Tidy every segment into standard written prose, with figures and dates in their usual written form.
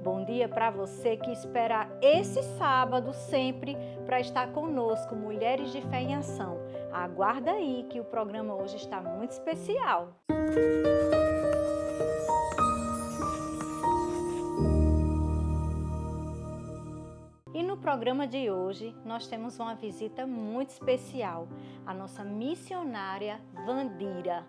Bom dia para você que espera esse sábado sempre para estar conosco, Mulheres de Fé em Ação. Aguarda aí que o programa hoje está muito especial. E no programa de hoje nós temos uma visita muito especial, a nossa missionária Vandira.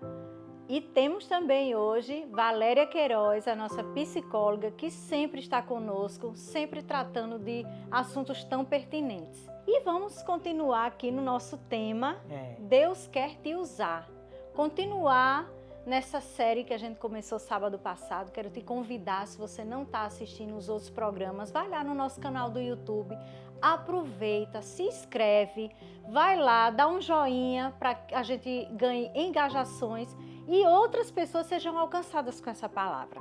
E temos também hoje Valéria Queiroz, a nossa psicóloga, que sempre está conosco, sempre tratando de assuntos tão pertinentes. E vamos continuar aqui no nosso tema, Deus quer te usar. Continuar nessa série que a gente começou sábado passado. Quero te convidar, se você não está assistindo os outros programas, vai lá no nosso canal do YouTube, aproveita, se inscreve, vai lá, dá um joinha para que a gente ganhe engajações e outras pessoas sejam alcançadas com essa palavra.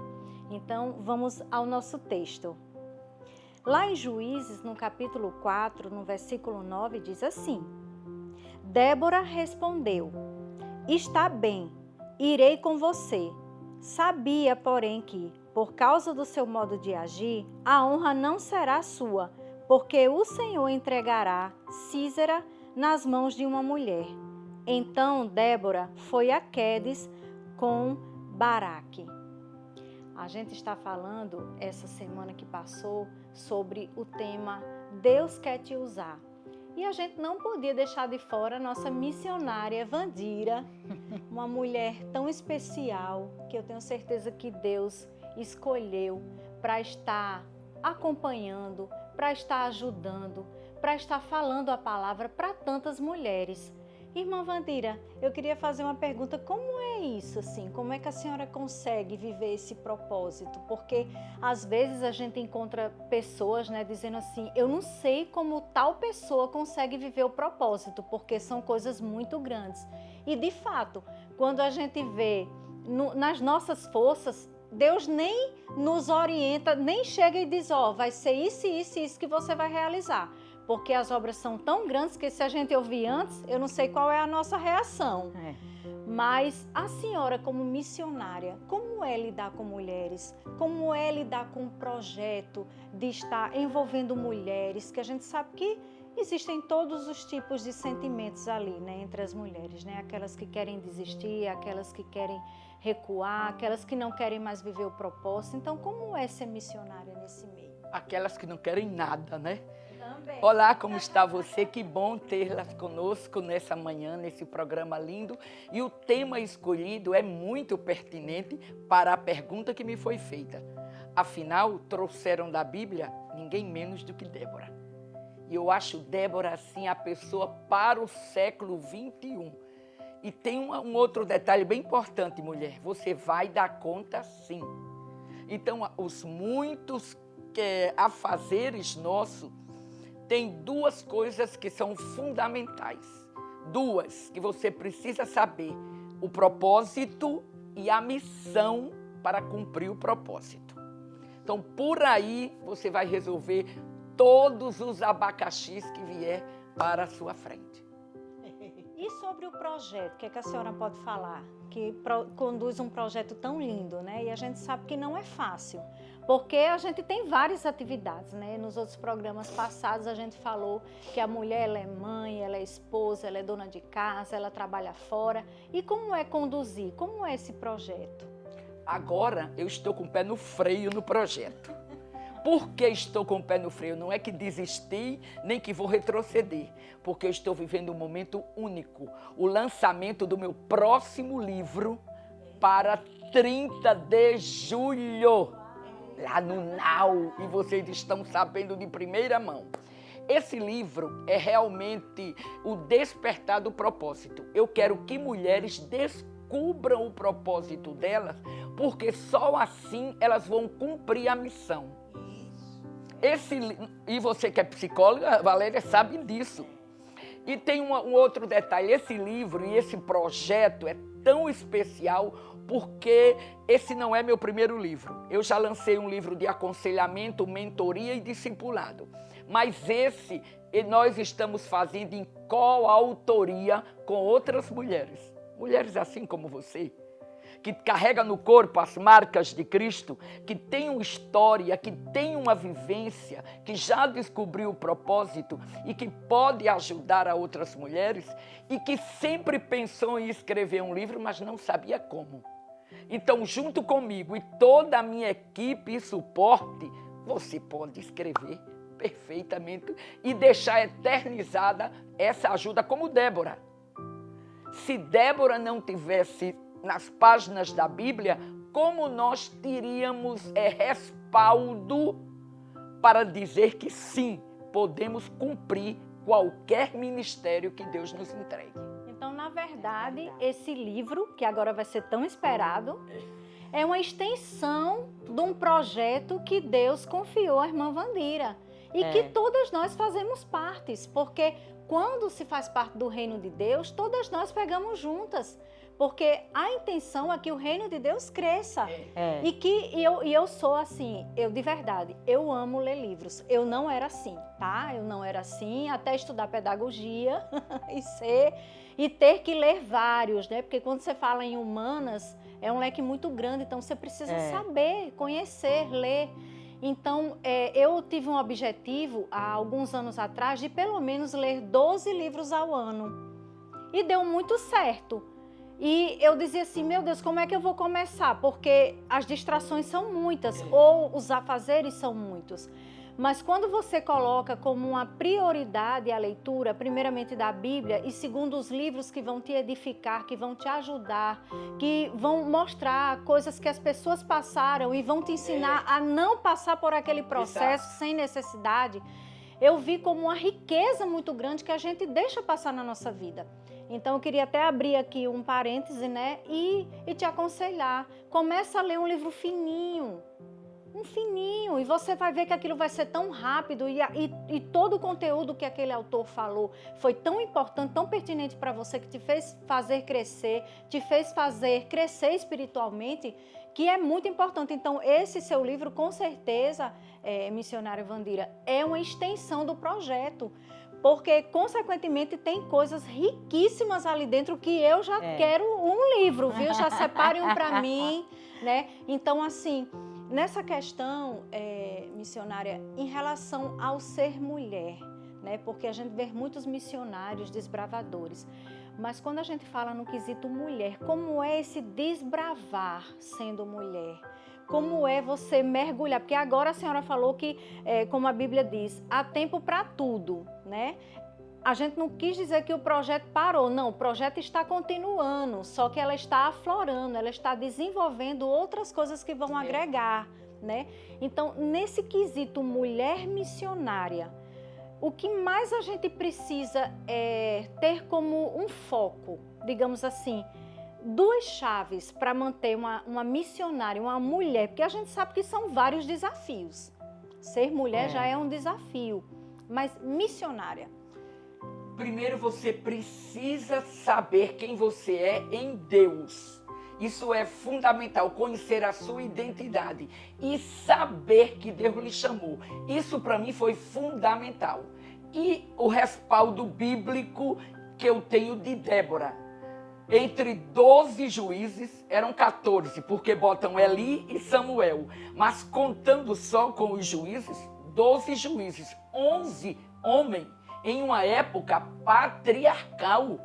Então, vamos ao nosso texto. Lá em Juízes, no capítulo 4, no versículo 9, diz assim: Débora respondeu: Está bem, irei com você. Sabia, porém, que, por causa do seu modo de agir, a honra não será sua, porque o Senhor entregará Sísera nas mãos de uma mulher. Então Débora foi a Quedes com Baraque. A gente está falando essa semana que passou sobre o tema Deus quer te usar. E a gente não podia deixar de fora a nossa missionária Vandira, uma mulher tão especial que eu tenho certeza que Deus escolheu para estar acompanhando, para estar ajudando, para estar falando a palavra para tantas mulheres. Irmã Vandira, eu queria fazer uma pergunta, como é isso assim? Como é que a senhora consegue viver esse propósito? Porque às vezes a gente encontra pessoas, dizendo assim, eu não sei como tal pessoa consegue viver o propósito, porque são coisas muito grandes. E de fato, quando a gente vê nas nossas forças, Deus nem nos orienta, nem chega e diz, vai ser isso, isso e isso que você vai realizar. Porque as obras são tão grandes que se a gente ouvir antes, eu não sei qual é a nossa reação. Mas a senhora, como missionária, como é lidar com mulheres? Como é lidar com um projeto de estar envolvendo mulheres? Que a gente sabe que existem todos os tipos de sentimentos ali, entre as mulheres, Aquelas que querem desistir, aquelas que querem recuar, aquelas que não querem mais viver o propósito. Então, como é ser missionária nesse meio? Aquelas que não querem nada, Também. Olá, como está você? Que bom tê-la conosco nessa manhã, nesse programa lindo. E o tema escolhido é muito pertinente para a pergunta que me foi feita. Afinal, trouxeram da Bíblia ninguém menos do que Débora. E eu acho Débora, assim, a pessoa para o século 21. E tem um outro detalhe bem importante, mulher. Você vai dar conta, sim. Então, os muitos afazeres nossos, tem duas coisas que são fundamentais. Duas que você precisa saber. O propósito e a missão para cumprir o propósito. Então, por aí, você vai resolver todos os abacaxis que vier para a sua frente. E sobre o projeto, o que é que a senhora pode falar? Que conduz um projeto tão lindo, E a gente sabe que não é fácil, porque a gente tem várias atividades, Nos outros programas passados a gente falou que a mulher ela é mãe, ela é esposa, ela é dona de casa, ela trabalha fora. E como é conduzir? Como é esse projeto? Agora eu estou com o pé no freio no projeto. Por que estou com o pé no freio? Não é que desisti, nem que vou retroceder, porque eu estou vivendo um momento único. O lançamento do meu próximo livro para 30 de julho, lá no Now, e vocês estão sabendo de primeira mão. Esse livro é realmente o despertar do propósito. Eu quero que mulheres descubram o propósito delas, porque só assim elas vão cumprir a missão. E você que é psicóloga, Valéria, sabe disso. E tem um outro detalhe, esse livro e esse projeto é tão especial porque esse não é meu primeiro livro. Eu já lancei um livro de aconselhamento, mentoria e discipulado. Mas esse nós estamos fazendo em coautoria com outras mulheres. Mulheres assim como você, que carrega no corpo as marcas de Cristo, que tem uma história, que tem uma vivência, que já descobriu o propósito e que pode ajudar a outras mulheres e que sempre pensou em escrever um livro, mas não sabia como. Então, junto comigo e toda a minha equipe e suporte, você pode escrever perfeitamente e deixar eternizada essa ajuda, como Débora. Se Débora não tivesse nas páginas da Bíblia, como nós teríamos respaldo para dizer que sim, podemos cumprir qualquer ministério que Deus nos entregue? Então, na verdade, esse livro, que agora vai ser tão esperado, é uma extensão de um projeto que Deus confiou à irmã Wandira. E que todas nós fazemos partes, porque quando se faz parte do reino de Deus, todas nós pegamos juntas. Porque a intenção é que o reino de Deus cresça. E que eu sou assim, eu de verdade, eu amo ler livros. Eu não era assim, tá? Eu não era assim, até estudar pedagogia e ter que ler vários, né? Porque quando você fala em humanas, é um leque muito grande, então você precisa saber, conhecer, ler. Então, eu tive um objetivo, há alguns anos atrás, de pelo menos ler 12 livros ao ano. E deu muito certo. E eu dizia assim, meu Deus, como é que eu vou começar? Porque as distrações são muitas, ou os afazeres são muitos. Mas quando você coloca como uma prioridade a leitura, primeiramente da Bíblia, e segundo os livros que vão te edificar, que vão te ajudar, que vão mostrar coisas que as pessoas passaram e vão te ensinar a não passar por aquele processo sem necessidade, eu vi como uma riqueza muito grande que a gente deixa passar na nossa vida. Então, eu queria até abrir aqui um parêntese, né, e te aconselhar. Começa a ler um livro fininho, e você vai ver que aquilo vai ser tão rápido e todo o conteúdo que aquele autor falou foi tão importante, tão pertinente para você, que te fez fazer crescer, te fez fazer crescer espiritualmente, que é muito importante. Então, esse seu livro, com certeza, Missionária Wandira, é uma extensão do projeto, porque, consequentemente, tem coisas riquíssimas ali dentro que eu já quero um livro, viu? Já separe um para mim, né? Então, assim, nessa questão, missionária, em relação ao ser mulher, né? Porque a gente vê muitos missionários desbravadores, mas quando a gente fala no quesito mulher, como é esse desbravar sendo mulher? Como é você mergulhar? Porque agora a senhora falou que, como a Bíblia diz, há tempo para tudo, né? A gente não quis dizer que o projeto parou, não, o projeto está continuando, só que ela está aflorando, ela está desenvolvendo outras coisas que vão agregar, né? Então, nesse quesito mulher missionária, o que mais a gente precisa é ter como um foco, digamos assim, duas chaves para manter uma missionária, uma mulher, porque a gente sabe que são vários desafios. Ser mulher já é um desafio, mas missionária. Primeiro, você precisa saber quem você é em Deus. Isso é fundamental, conhecer a sua identidade e saber que Deus lhe chamou. Isso para mim foi fundamental. E o respaldo bíblico que eu tenho de Débora. Entre 12 juízes, eram 14, porque botam Eli e Samuel. Mas contando só com os juízes, 12 juízes, 11 homens, em uma época patriarcal.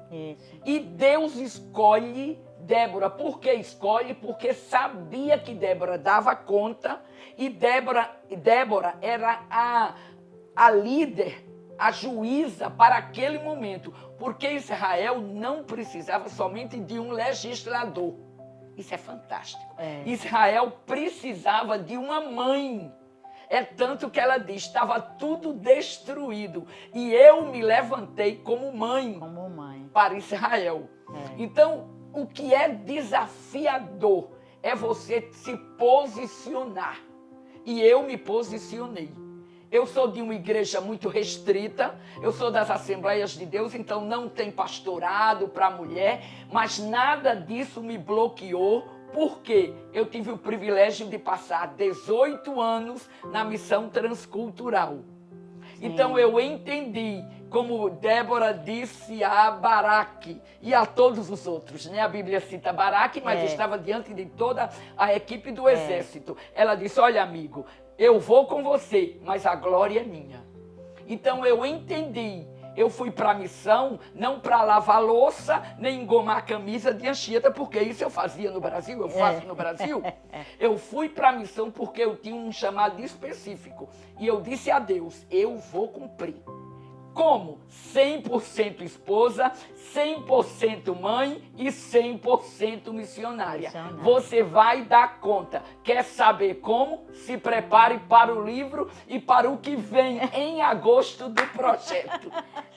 E Deus escolhe Débora. Por que escolhe? Porque sabia que Débora dava conta e Débora era a líder, a juíza para aquele momento. Porque Israel não precisava somente de um legislador. Isso é fantástico. Israel precisava de uma mãe. É tanto que ela diz, estava tudo destruído. E eu me levantei como mãe para Israel. Então, o que é desafiador é você se posicionar. E eu me posicionei. Eu sou de uma igreja muito restrita, eu sou das Assembleias de Deus, então não tem pastorado para mulher, mas nada disso me bloqueou, porque eu tive o privilégio de passar 18 anos na missão transcultural. Então eu entendi como Débora disse a Baraque e a todos os outros, né? A Bíblia cita Baraque, mas estava diante de toda a equipe do exército. Ela disse, olha amigo, eu vou com você, mas a glória é minha. Então eu entendi, eu fui para a missão não para lavar louça, nem engomar a camisa de Anchieta, porque isso eu fazia no Brasil, eu faço no Brasil. Eu fui para a missão porque eu tinha um chamado específico. E eu disse a Deus, eu vou cumprir. Como? 100% esposa, 100% mãe e 100% missionária. Você vai dar conta. Quer saber como? Se prepare para o livro e para o que vem em agosto do projeto.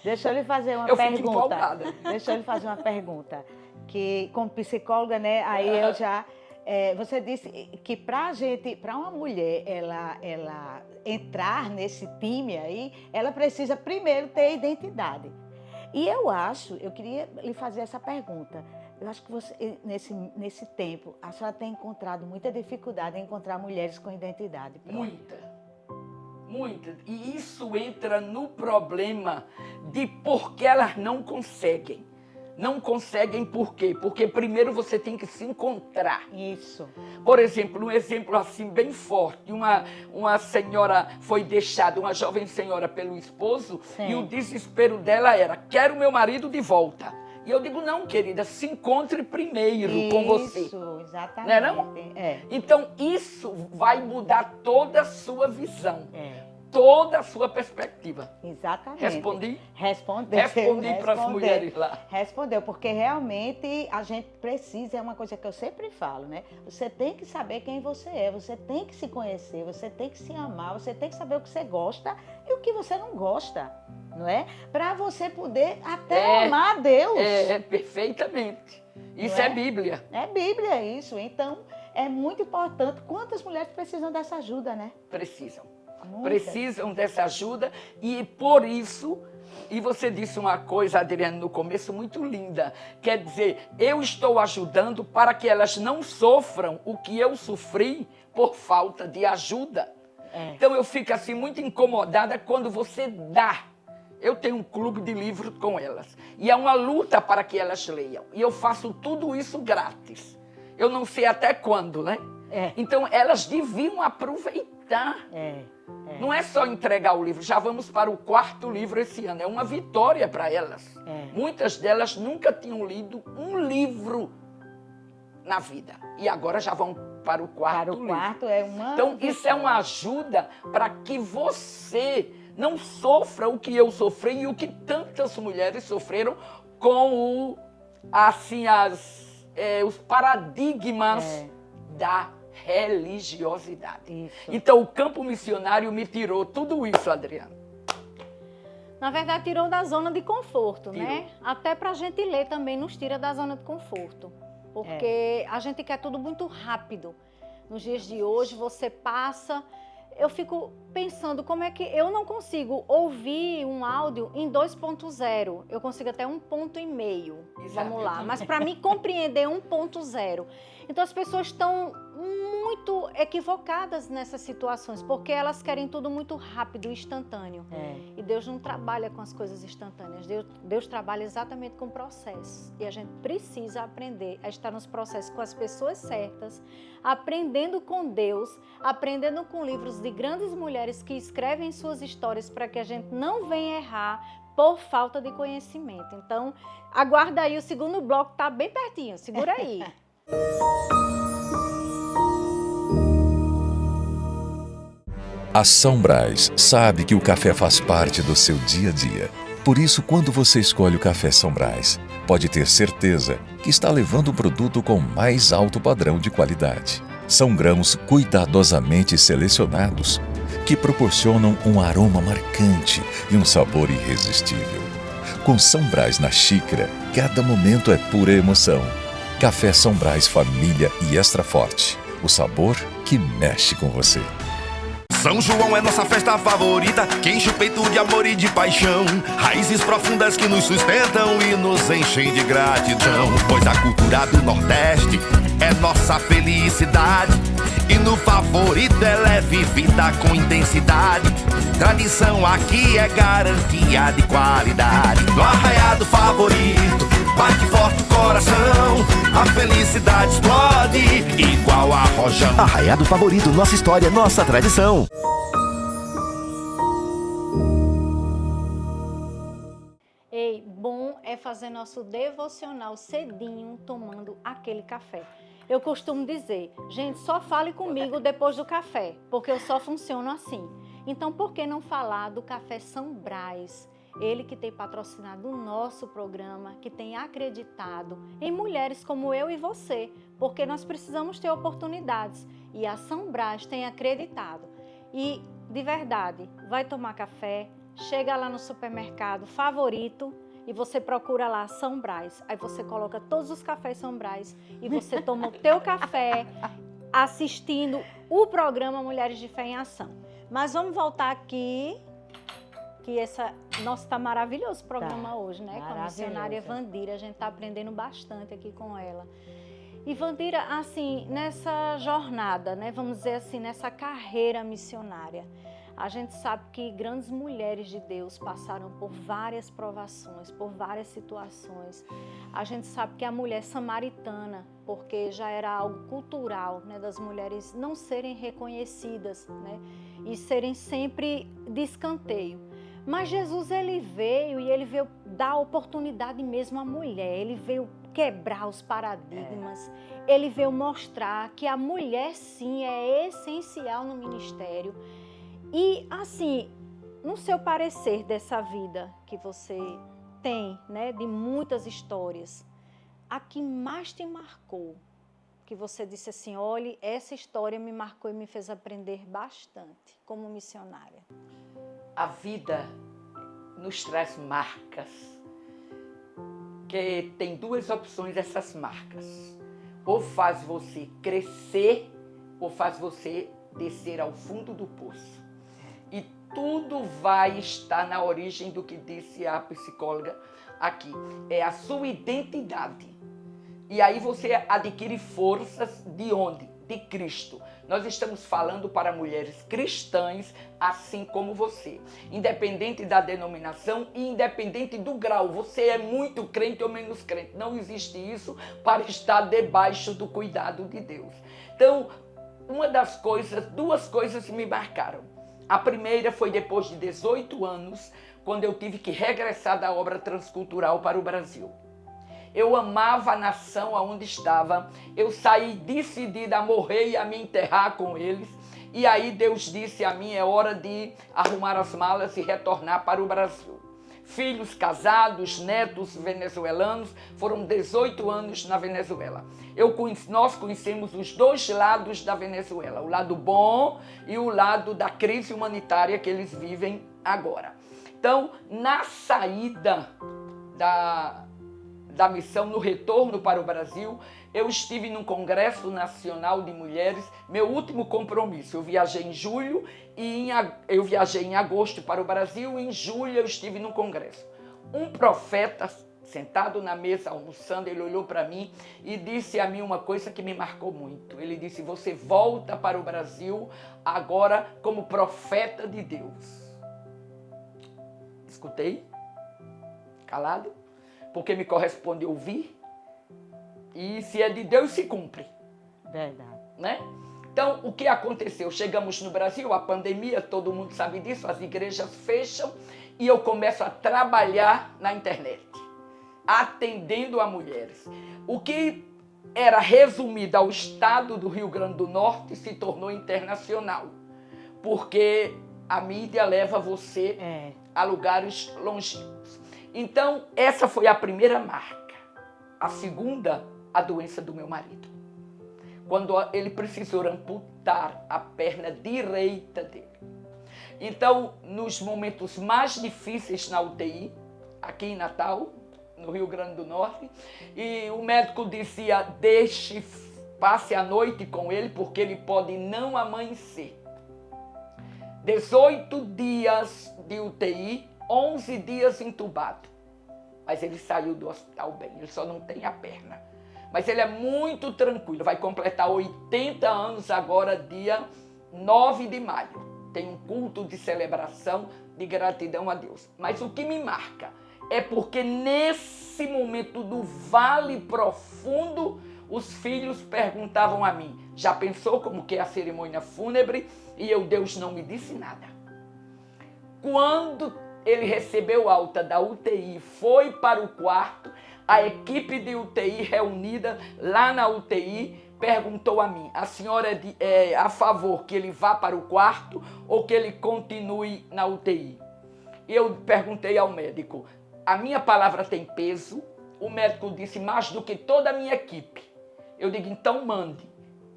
Deixa eu lhe fazer uma pergunta. Fico empolgada. Deixa eu lhe fazer uma pergunta. Que, como psicóloga, né, aí eu já... você disse que para uma mulher ela entrar nesse time aí, ela precisa primeiro ter identidade. E eu queria lhe fazer essa pergunta. Eu acho que você, nesse tempo, a senhora tem encontrado muita dificuldade em encontrar mulheres com identidade própria. Muita. E isso entra no problema de por que elas não conseguem. Não conseguem por quê? Porque primeiro você tem que se encontrar. Isso. Por exemplo, um exemplo assim bem forte. Uma senhora foi deixada, uma jovem senhora pelo esposo, sim, e o desespero dela era, quero meu marido de volta. E eu digo, não, querida, se encontre primeiro com você. Isso, exatamente. Não é não? Então, isso vai mudar toda a sua visão. Toda a sua perspectiva. Exatamente. Respondi? Respondeu. Respondi para as mulheres lá. Respondeu, porque realmente a gente precisa, é uma coisa que eu sempre falo, né? Você tem que saber quem você é, você tem que se conhecer, você tem que se amar, você tem que saber o que você gosta e o que você não gosta, não é? Para você poder até amar a Deus. Perfeitamente. Isso é Bíblia. É Bíblia isso. Então, é muito importante. Quantas mulheres precisam dessa ajuda, né? Precisam. Muitas. Precisam dessa ajuda e por isso, e você disse uma coisa, Adriana, no começo muito linda, quer dizer, eu estou ajudando para que elas não sofram o que eu sofri por falta de ajuda. Então eu fico assim muito incomodada quando você dá. Eu tenho um clube de livros com elas e é uma luta para que elas leiam e eu faço tudo isso grátis. Eu não sei até quando, né? Então elas deviam aproveitar. Não é só entregar o livro, já vamos para o 4º livro esse ano, é uma vitória para elas. Muitas delas nunca tinham lido um livro na vida e agora já vão para o 4º livro. Para o 4º é uma Então vitória. Isso é uma ajuda para que você não sofra o que eu sofri e o que tantas mulheres sofreram com os paradigmas da religiosidade. Isso. Então, o campo missionário me tirou tudo isso, Adriana. Na verdade, tirou da zona de conforto, Tirou. né? Até pra gente ler também nos tira da zona de conforto. Porque a gente quer tudo muito rápido. Nos dias de hoje, você passa... Eu fico pensando como é que eu não consigo ouvir um áudio em 2.0. Eu consigo até 1.5. Vamos lá. Mas para me compreender 1.0. Então as pessoas estão muito equivocadas nessas situações, porque elas querem tudo muito rápido, instantâneo. E Deus não trabalha com as coisas instantâneas. Deus trabalha exatamente com o processo. E a gente precisa aprender a estar nos processos com as pessoas certas, aprendendo com Deus, aprendendo com livros de grandes mulheres que escrevem suas histórias para que a gente não venha errar por falta de conhecimento. Então, aguarda aí, o 2º bloco tá bem pertinho, segura aí. A São Brás sabe que o café faz parte do seu dia a dia. Por isso, quando você escolhe o café São Brás, pode ter certeza que está levando um produto com mais alto padrão de qualidade. São grãos cuidadosamente selecionados que proporcionam um aroma marcante e um sabor irresistível. Com São Brás na xícara, cada momento é pura emoção. Café São Brás Família e Extra Forte. O sabor que mexe com você. São João é nossa festa favorita, que enche o peito de amor e de paixão. Raízes profundas que nos sustentam e nos enchem de gratidão. Pois a cultura do Nordeste é nossa felicidade, e no favorito ela é vivida com intensidade. Tradição aqui é garantia de qualidade. No arraiado favorito bate forte o coração, a felicidade explode igual a rojão. Arraiado Favorito, nossa história, nossa tradição. Ei, bom é fazer nosso devocional cedinho, tomando aquele café. Eu costumo dizer, gente, só fale comigo depois do café, porque eu só funciono assim. Então, por que não falar do Café São Brás? Ele que tem patrocinado o nosso programa, que tem acreditado em mulheres como eu e você, porque nós precisamos ter oportunidades. E a São Brás tem acreditado. E, de verdade, vai tomar café, chega lá no supermercado favorito e você procura lá São Brás. Aí você coloca todos os cafés São Brás e você toma o teu café assistindo o programa Mulheres de Fé em Ação. Mas vamos voltar aqui, que nossa, tá maravilhoso o programa hoje, né? Com a missionária Vandira, a gente tá aprendendo bastante aqui com ela. E Vandira, assim, nessa jornada, né? Vamos dizer assim, nessa carreira missionária, a gente sabe que grandes mulheres de Deus passaram por várias provações, por várias situações. A gente sabe que a mulher samaritana, porque já era algo cultural, né, das mulheres não serem reconhecidas, né, e serem sempre de escanteio. Mas Jesus, ele veio dar oportunidade mesmo à mulher, ele veio quebrar os paradigmas, ele veio mostrar que a mulher sim é essencial no ministério. E assim, no seu parecer dessa vida que você tem, né, de muitas histórias, a que mais te marcou, que você disse assim, olha, essa história me marcou e me fez aprender bastante como missionária? A vida nos traz marcas, que tem duas opções essas marcas. Ou faz você crescer, ou faz você descer ao fundo do poço. E tudo vai estar na origem do que disse a psicóloga aqui. É a sua identidade. E aí você adquire forças de onde? De Cristo. Nós estamos falando para mulheres cristãs, assim como você. Independente da denominação e independente do grau. Você é muito crente ou menos crente. Não existe isso para estar debaixo do cuidado de Deus. Então, duas coisas me marcaram. A primeira foi depois de 18 anos, quando eu tive que regressar da obra transcultural para o Brasil. Eu amava a nação onde estava, eu saí decidida a morrer e a me enterrar com eles. E aí Deus disse a mim, é hora de arrumar as malas e retornar para o Brasil. Filhos casados, netos venezuelanos, foram 18 anos na Venezuela. Nós conhecemos os dois lados da Venezuela, o lado bom e o lado da crise humanitária que eles vivem agora. Então, na saída da missão, no retorno para o Brasil, eu estive num Congresso Nacional de Mulheres, meu último compromisso. Eu viajei em julho e eu viajei em agosto para o Brasil e em julho eu estive num congresso. Um profeta, sentado na mesa almoçando, ele olhou para mim e disse a mim uma coisa que me marcou muito. Ele disse, você volta para o Brasil agora como profeta de Deus. Escutei, calado, porque me corresponde ouvir, e se é de Deus, se cumpre. Verdade. Né? Então, o que aconteceu? Chegamos no Brasil, a pandemia, todo mundo sabe disso, as igrejas fecham, e eu começo a trabalhar na internet, atendendo a mulheres. O que era resumido ao estado do Rio Grande do Norte se tornou internacional, porque a mídia leva você a lugares longínquos. Então, essa foi a primeira marca. A segunda, a doença do meu marido. Quando ele precisou amputar a perna direita dele. Então, nos momentos mais difíceis na UTI, aqui em Natal, no Rio Grande do Norte, e o médico dizia, passe a noite com ele, porque ele pode não amanhecer. 18 dias de UTI, 11 dias entubado. Mas ele saiu do hospital bem, ele só não tem a perna. Mas ele é muito tranquilo, vai completar 80 anos agora, dia 9 de maio. Tem um culto de celebração, de gratidão a Deus. Mas o que me marca é porque nesse momento do vale profundo, os filhos perguntavam a mim, já pensou como que é a cerimônia fúnebre? E eu, Deus não me disse nada. Quando ele recebeu alta da UTI, foi para o quarto, a equipe de UTI reunida lá na UTI perguntou a mim, a senhora é a favor que ele vá para o quarto ou que ele continue na UTI? E eu perguntei ao médico, a minha palavra tem peso? O médico disse, mais do que toda a minha equipe. Eu digo, então mande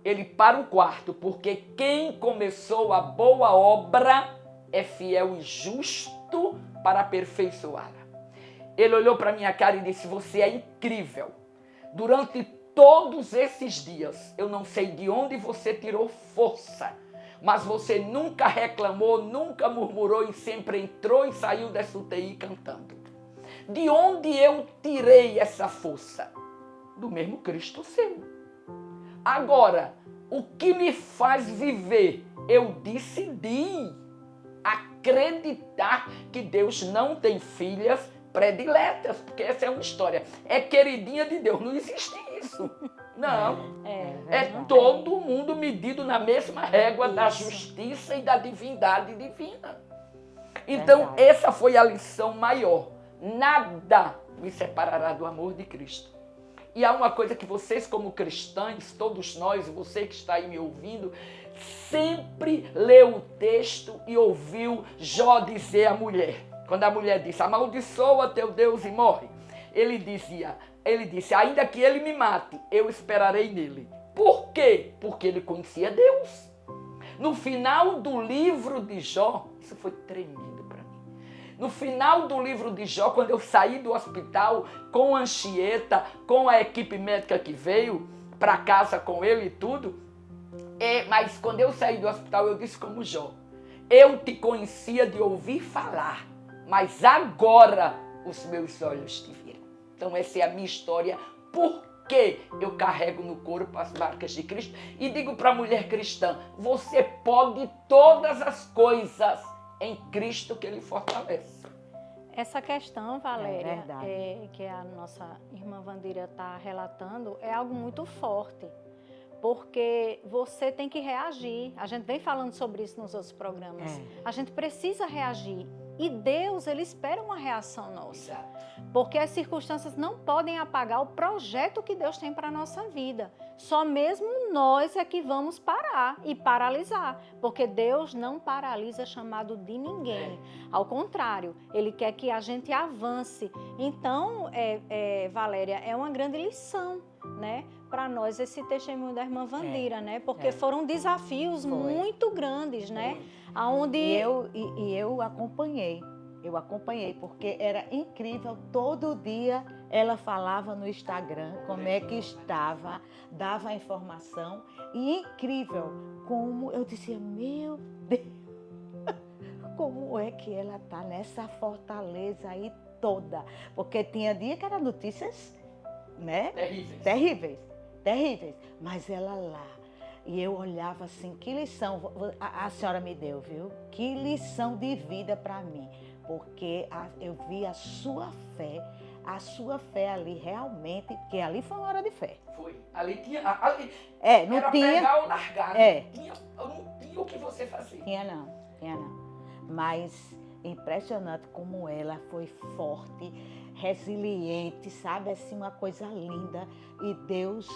ele para o quarto, porque quem começou a boa obra é fiel e justo para aperfeiçoá-la. Ele olhou para minha cara e disse, você é incrível. Durante todos esses dias, eu não sei de onde você tirou força, mas você nunca reclamou, nunca murmurou e sempre entrou e saiu dessa UTI cantando. De onde eu tirei essa força? Do mesmo Cristo seu. Agora, o que me faz viver? Eu decidi acreditar que Deus não tem filhas prediletas, porque essa é uma história. É queridinha de Deus, não existe isso. Não. É todo mundo medido na mesma régua da justiça e da divindade divina. Então, essa foi a lição maior. Nada me separará do amor de Cristo. E há uma coisa que vocês como cristãos, todos nós, você que está aí me ouvindo, sempre leu o texto e ouviu Jó dizer à mulher. Quando a mulher disse, amaldiçoa teu Deus e morre. Ele disse, ainda que ele me mate, eu esperarei nele. Por quê? Porque ele conhecia Deus. No final do livro de Jó, isso foi tremendo para mim. No final do livro de Jó, quando eu saí do hospital com a Anchieta, com a equipe médica que veio para casa com ele e tudo, mas quando eu saí do hospital, eu disse como Jó, eu te conhecia de ouvir falar, mas agora os meus olhos te viram. Então essa é a minha história, porque eu carrego no corpo as marcas de Cristo e digo para a mulher cristã, você pode todas as coisas em Cristo que Ele fortalece. Essa questão, Valéria, que a nossa irmã Vandira está relatando, é algo muito forte, porque você tem que reagir. A gente vem falando sobre isso nos outros programas. A gente precisa reagir. E Deus, Ele espera uma reação nossa. Porque as circunstâncias não podem apagar o projeto que Deus tem para a nossa vida. Só mesmo nós é que vamos parar e paralisar. Porque Deus não paralisa chamado de ninguém. Ao contrário, Ele quer que a gente avance. Então, Valéria, é uma grande lição, né? Para nós esse testemunho da irmã Vandira, né? Porque foram desafios muito grandes, né? Aonde eu acompanhei, porque era incrível, todo dia ela falava no Instagram como é que estava, dava a informação, e incrível como eu dizia, meu Deus, como é que ela está nessa fortaleza aí toda, porque tinha dia que eram notícias, né? Terríveis, mas ela lá. E eu olhava assim, que lição a senhora me deu, viu? Que lição de vida para mim. Porque eu vi a sua fé ali realmente, porque ali foi uma hora de fé. Foi. Ali tinha... não era tinha... pegar ou largar. Não tinha o que você fazer. Tinha não. Mas impressionante como ela foi forte, resiliente, sabe? Assim, uma coisa linda. E Deus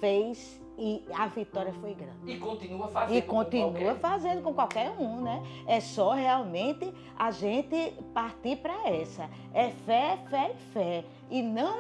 fez... E a vitória foi grande. E continua fazendo. E continua fazendo com qualquer um, né? É só realmente a gente partir para essa. É fé. E não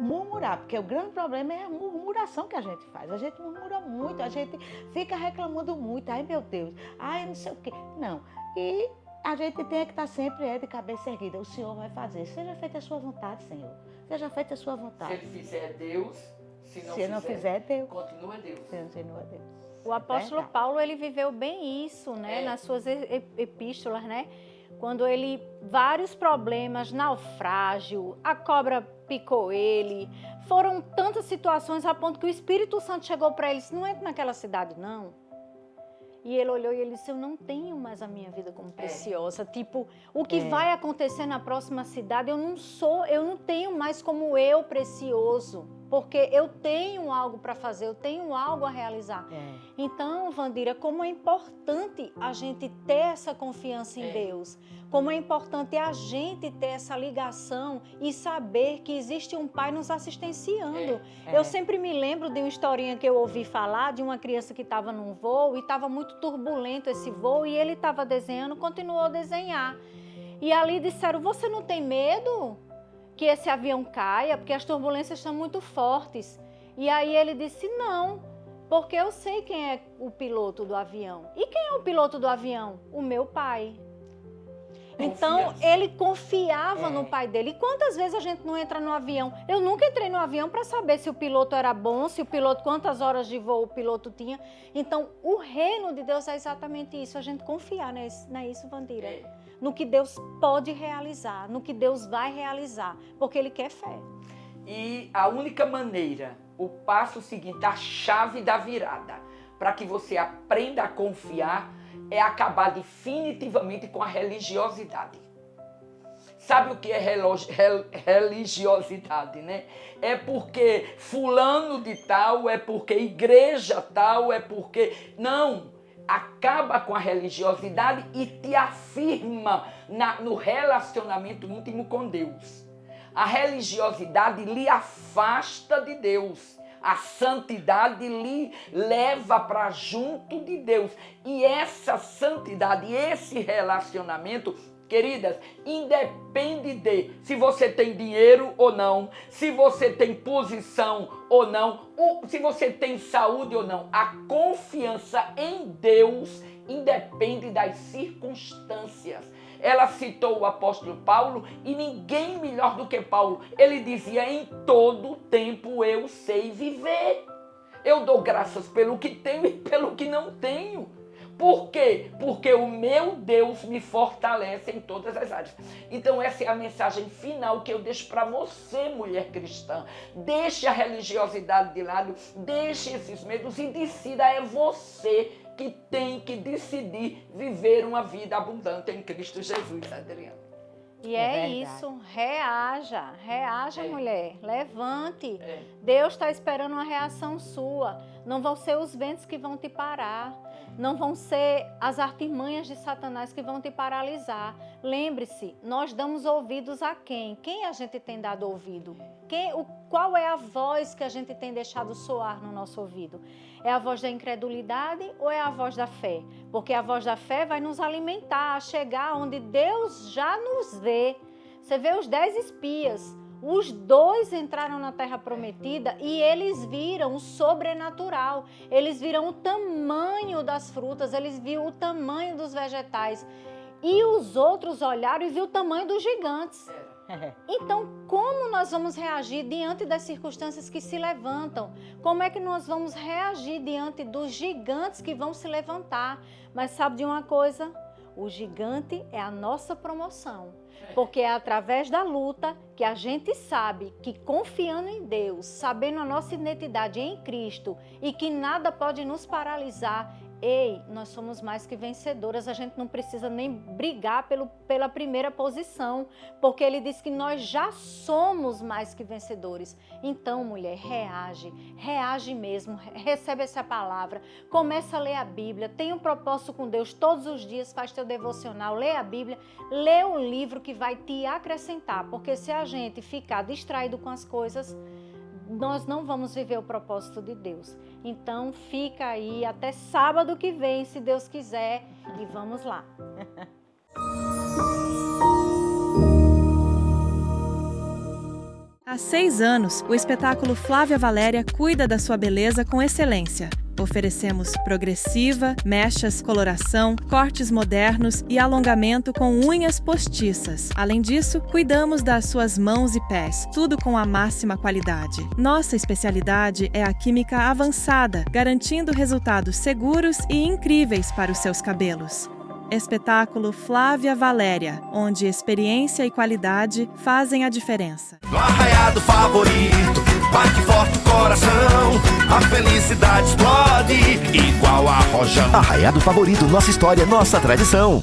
murmurar, porque o grande problema é a murmuração que a gente faz. A gente murmura muito, a gente fica reclamando muito. Ai, meu Deus, ai, não sei o quê. Não. E a gente tem que estar sempre de cabeça erguida. O Senhor vai fazer. Seja feita a sua vontade, Senhor. Seja feita a sua vontade. Se Ele fizer Deus... Se não fizer, Deus. Continua Deus. Continua Deus. O apóstolo Paulo, ele viveu bem isso, né? Nas suas epístolas, né? Quando ele, vários problemas, naufrágio, a cobra picou ele, foram tantas situações a ponto que o Espírito Santo chegou para ele e disse, não entra naquela cidade, não. E ele olhou e ele disse, eu não tenho mais a minha vida como preciosa. Tipo, o que vai acontecer na próxima cidade, eu não tenho mais como eu precioso. Porque eu tenho algo para fazer, eu tenho algo a realizar. Então, Wandira, como é importante a gente ter essa confiança em Deus. Como é importante a gente ter essa ligação e saber que existe um Pai nos assistenciando. Eu sempre me lembro de uma historinha que eu ouvi falar de uma criança que estava num voo e estava muito turbulento esse voo e ele estava desenhando, continuou a desenhar. E ali disseram, você não tem medo que esse avião caia, porque as turbulências são muito fortes? E aí ele disse, não, porque eu sei quem é o piloto do avião. E quem é o piloto do avião? O meu pai. Então, ele confiava no pai dele. E quantas vezes a gente não entra no avião? Eu nunca entrei no avião para saber se o piloto era bom, se o piloto, quantas horas de voo o piloto tinha. Então, o reino de Deus é exatamente isso, a gente confiar, não é isso, Wandira? No que Deus pode realizar, no que Deus vai realizar, porque Ele quer fé. E a única maneira, o passo seguinte, a chave da virada, para que você aprenda a confiar, é acabar definitivamente com a religiosidade. Sabe o que é religiosidade, né? É porque fulano de tal, é porque igreja tal, é porque... Não! Acaba com a religiosidade e te afirma no relacionamento íntimo com Deus. A religiosidade lhe afasta de Deus. A santidade lhe leva para junto de Deus. E essa santidade, esse relacionamento, queridas, independe de se você tem dinheiro ou não, se você tem posição ou não, se você tem saúde ou não. A confiança em Deus independe das circunstâncias. Ela citou o apóstolo Paulo e ninguém melhor do que Paulo. Ele dizia, em todo tempo eu sei viver. Eu dou graças pelo que tenho e pelo que não tenho. Por quê? Porque o meu Deus me fortalece em todas as áreas. Então essa é a mensagem final que eu deixo para você, mulher cristã. Deixe a religiosidade de lado, deixe esses medos e decida, é você que tem que decidir viver uma vida abundante em Cristo Jesus, Adriana. E é isso, reaja, mulher, levante. Deus está esperando uma reação sua. Não vão ser os ventos que vão te parar. Não vão ser as artimanhas de Satanás que vão te paralisar. Lembre-se, nós damos ouvidos a quem? Quem a gente tem dado ouvido? Qual é a voz que a gente tem deixado soar no nosso ouvido? É a voz da incredulidade ou é a voz da fé? Porque a voz da fé vai nos alimentar a chegar onde Deus já nos vê. Você vê os 10 espias. Os 2 entraram na terra prometida e eles viram o sobrenatural. Eles viram o tamanho das frutas, eles viram o tamanho dos vegetais. E os outros olharam e viram o tamanho dos gigantes. Então, como nós vamos reagir diante das circunstâncias que se levantam? Como é que nós vamos reagir diante dos gigantes que vão se levantar? Mas sabe de uma coisa? O gigante é a nossa promoção, porque é através da luta que a gente sabe que, confiando em Deus, sabendo a nossa identidade em Cristo e que nada pode nos paralisar, nós somos mais que vencedoras. A gente não precisa nem brigar pela primeira posição, porque Ele diz que nós já somos mais que vencedores. Então, mulher, reage mesmo, recebe essa palavra, começa a ler a Bíblia, tem um propósito com Deus todos os dias, faz teu devocional, lê a Bíblia, lê um livro que vai te acrescentar, porque se a gente ficar distraído com as coisas, nós não vamos viver o propósito de Deus. Então, fica aí até sábado que vem, se Deus quiser, e vamos lá. Há 6 anos, o espetáculo Flávia Valéria cuida da sua beleza com excelência. Oferecemos progressiva, mechas, coloração, cortes modernos e alongamento com unhas postiças. Além disso, cuidamos das suas mãos e pés, tudo com a máxima qualidade. Nossa especialidade é a química avançada, garantindo resultados seguros e incríveis para os seus cabelos. Espetáculo Flávia Valéria, onde experiência e qualidade fazem a diferença. No arraiado favorito, bate forte o coração, a felicidade explode igual a rojão. Arraiado Favorito, nossa história, nossa tradição.